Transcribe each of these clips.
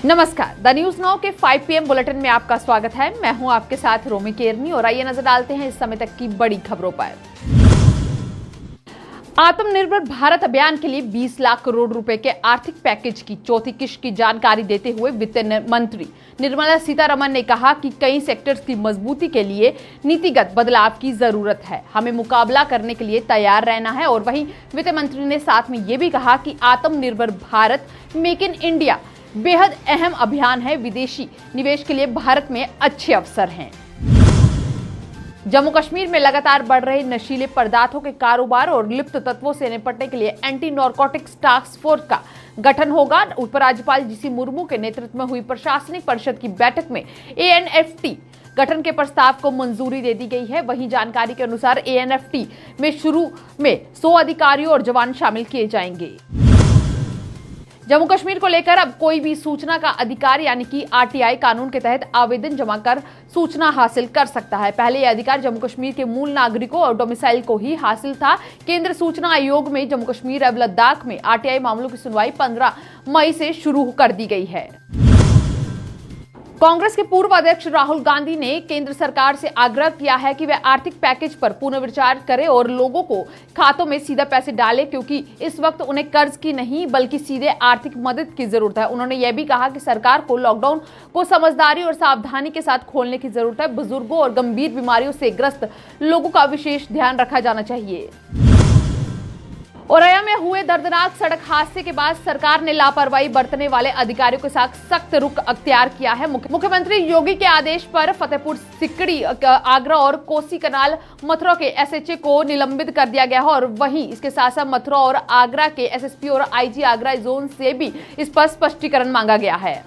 नमस्कार, the news now के 5 PM bulletin में आपका स्वागत है। मैं हूं आपके साथ रोमी केरनी और आइए नजर डालते हैं इस समय तक की बड़ी खबरों पर। आत्मनिर्भर भारत अभियान के लिए 20 लाख करोड़ रुपए के आर्थिक पैकेज की चौथी किश्त की जानकारी देते हुए वित्त मंत्री निर्मला सीतारमण ने कहा कि कई सेक्टर्स की मजबूती के लिए नीतिगत बदलाव की जरूरत है। हमें मुकाबला करने के लिए तैयार रहना है। और वहीं वित्त मंत्री ने साथ में ये भी कहा कि आत्मनिर्भर भारत मेक इन इंडिया बेहद अहम अभियान है। विदेशी निवेश के लिए भारत में अच्छे अवसर हैं। जम्मू कश्मीर में लगातार बढ़ रहे नशीले पदार्थों के कारोबार और लिप्त तत्वों से निपटने के लिए एंटी नारकोटिक्स टास्क फोर्स का गठन होगा। उपराज्यपाल जीसी मुर्मू के नेतृत्व में हुई प्रशासनिक परिषद की बैठक में ANFT गठन के प्रस्ताव को मंजूरी दे दी गई है। वहीं जानकारी के अनुसार ANFT में शुरू में 100 अधिकारियों और जवान शामिल किए जाएंगे। जम्मू कश्मीर को लेकर अब कोई भी सूचना का अधिकार यानी कि RTI कानून के तहत आवेदन जमा कर सूचना हासिल कर सकता है। पहले यह अधिकार जम्मू कश्मीर के मूल नागरिकों और डोमिसाइल को ही हासिल था। केंद्र सूचना आयोग में जम्मू कश्मीर और लद्दाख में RTI मामलों की सुनवाई 15 मई से शुरू कर दी गई है। कांग्रेस के पूर्व अध्यक्ष राहुल गांधी ने केंद्र सरकार से आग्रह किया है कि वे आर्थिक पैकेज पर पुनर्विचार करें और लोगों को खातों में सीधा पैसे डालें, क्योंकि इस वक्त उन्हें कर्ज की नहीं बल्कि सीधे आर्थिक मदद की जरूरत है। उन्होंने यह भी कहा कि सरकार को लॉकडाउन को समझदारी और सावधानी के साथ खोलने की जरूरत है। बुजुर्गों और गंभीर बीमारियों से ग्रस्त लोगों का विशेष ध्यान रखा जाना चाहिए। औरैया में हुए दर्दनाक सड़क हादसे के बाद सरकार ने लापरवाही बरतने वाले अधिकारियों के साथ सख्त रुख अख्तियार किया है। मुख्यमंत्री योगी के आदेश पर फतेहपुर सिकड़ी, आगरा और कोसी कनाल मथुरा के SHA को निलंबित कर दिया गया है। और वहीं इसके साथ साथ मथुरा और आगरा के SSP और IG आगरा जोन से भी इस पर स्पष्टीकरण मांगा गया है।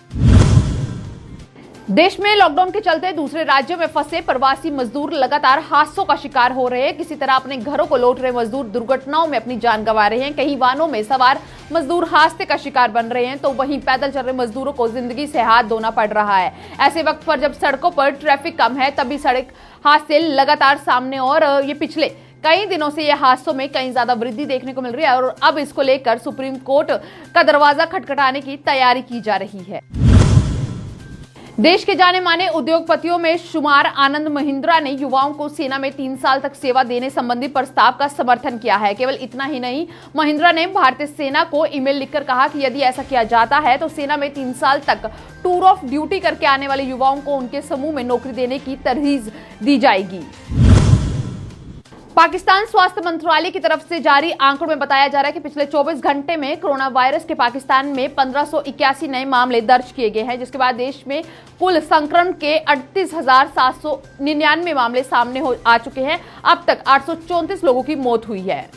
देश में लॉकडाउन के चलते दूसरे राज्यों में फंसे प्रवासी मजदूर लगातार हादसों का शिकार हो रहे हैं। किसी तरह अपने घरों को लौट रहे मजदूर दुर्घटनाओं में अपनी जान गंवा रहे हैं। कहीं वाहनों में सवार मजदूर हादसे का शिकार बन रहे हैं, तो वहीं पैदल चल रहे मजदूरों को जिंदगी से हाथ धोना पड़ रहा है। ऐसे वक्त पर जब सड़कों पर ट्रैफिक कम है, तभी सड़क हादसे लगातार सामने और ये पिछले कई दिनों से ये हादसों में कहीं ज्यादा वृद्धि देखने को मिल रही है। और अब इसको लेकर सुप्रीम कोर्ट का दरवाजा खटखटाने की तैयारी की जा रही है। देश के जाने माने उद्योगपतियों में शुमार आनंद महिंद्रा ने युवाओं को सेना में 3 साल तक सेवा देने संबंधी प्रस्ताव का समर्थन किया है। केवल इतना ही नहीं, महिंद्रा ने भारतीय सेना को ईमेल लिखकर कहा कि यदि ऐसा किया जाता है तो सेना में 3 साल तक टूर ऑफ ड्यूटी करके आने वाले युवाओं को उनके समूह में नौकरी देने की तरजीह दी जाएगी। पाकिस्तान स्वास्थ्य मंत्रालय की तरफ से जारी आंकड़ों में बताया जा रहा है कि पिछले 24 घंटे में कोरोना वायरस के पाकिस्तान में 1581 नए मामले दर्ज किए गए हैं, जिसके बाद देश में कुल संक्रमण के 38,799 मामले सामने आ चुके हैं। अब तक 834 लोगों की मौत हुई है।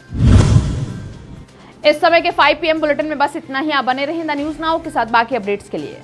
इस समय के 5 PM बुलेटिन में बस इतना ही। आप बने रहें द न्यूज नाउ के साथ बाकी अपडेट्स के लिए।